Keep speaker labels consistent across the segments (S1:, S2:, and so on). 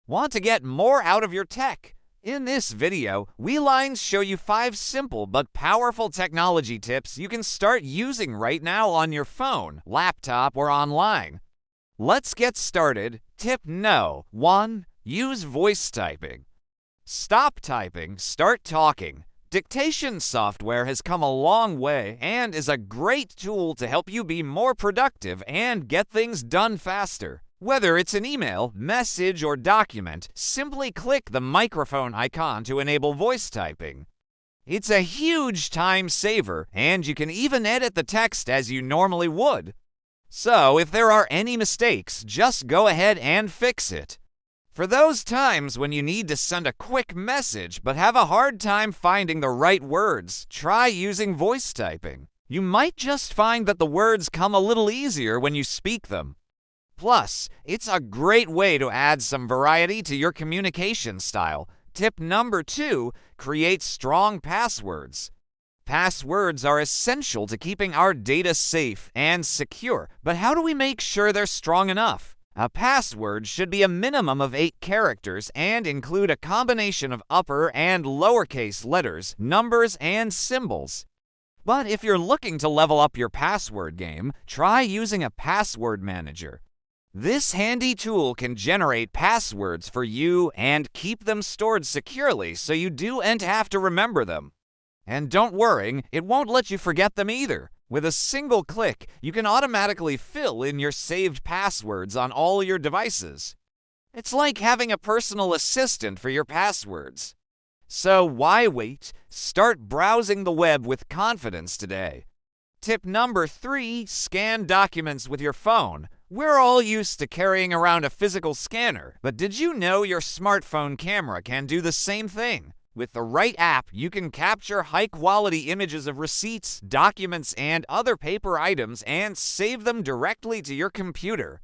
S1: Want to get more out of your tech? In this video, we lines show you 5 simple but powerful technology tips you can start using right now on your phone, laptop, or online. Let's get started. Tip No. 1. Use voice typing. Stop typing, start talking. Dictation software has come a long way and is a great tool to help you be more productive and get things done faster. Whether it's an email, message, or document, simply click the microphone icon to enable voice typing. It's a huge time saver, and you can even edit the text as you normally would. So if there are any mistakes, just go ahead and fix it. For those times when you need to send a quick message but have a hard time finding the right words, try using voice typing. You might just find that the words come a little easier when you speak them. Plus, it's a great way to add some variety to your communication style. Tip number 2, create strong passwords. Passwords are essential to keeping our data safe and secure, but how do we make sure they're strong enough? A password should be a minimum of 8 characters and include a combination of upper and lowercase letters, numbers, and symbols. But if you're looking to level up your password game, try using a password manager. This handy tool can generate passwords for you and keep them stored securely so you don't have to remember them. And don't worry, it won't let you forget them either. With a single click, you can automatically fill in your saved passwords on all your devices. It's like having a personal assistant for your passwords. So why wait? Start browsing the web with confidence today. Tip number 3, scan documents with your phone. We're all used to carrying around a physical scanner, but did you know your smartphone camera can do the same thing? With the right app, you can capture high-quality images of receipts, documents, and other paper items and save them directly to your computer.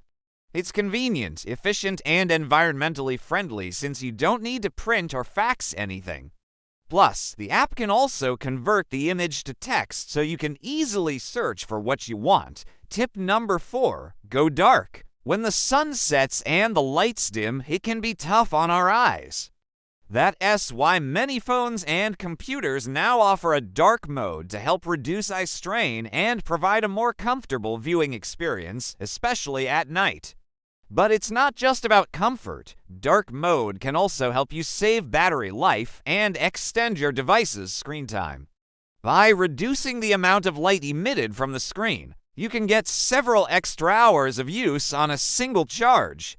S1: It's convenient, efficient, and environmentally friendly since you don't need to print or fax anything. Plus, the app can also convert the image to text so you can easily search for what you want. Tip number 4, go dark. When the sun sets and the lights dim, it can be tough on our eyes. That's why many phones and computers now offer a dark mode to help reduce eye strain and provide a more comfortable viewing experience, especially at night. But it's not just about comfort. Dark mode can also help you save battery life and extend your device's screen time. By reducing the amount of light emitted from the screen, you can get several extra hours of use on a single charge.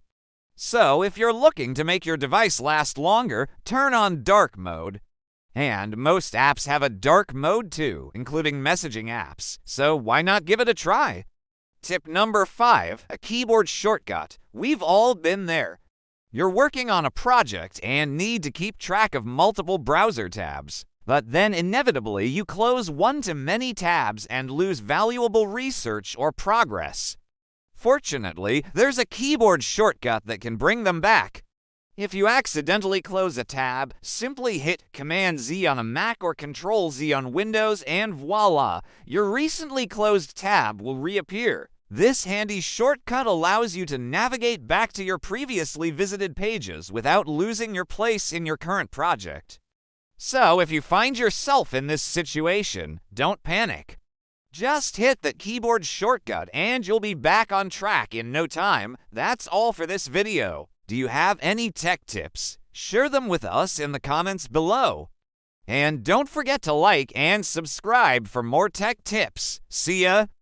S1: So if you're looking to make your device last longer, turn on dark mode. And most apps have a dark mode too, including messaging apps, so why not give it a try? Tip number 5, a keyboard shortcut. We've all been there. You're working on a project and need to keep track of multiple browser tabs. But then inevitably you close one too many tabs and lose valuable research or progress. Fortunately, there's a keyboard shortcut that can bring them back. If you accidentally close a tab, simply hit Command-Z on a Mac or Control-Z on Windows and voila, your recently closed tab will reappear. This handy shortcut allows you to navigate back to your previously visited pages without losing your place in your current project. So if you find yourself in this situation, don't panic. Just hit the keyboard shortcut and you'll be back on track in no time. That's all for this video. Do you have any tech tips? Share them with us in the comments below. And don't forget to like and subscribe for more tech tips. See ya!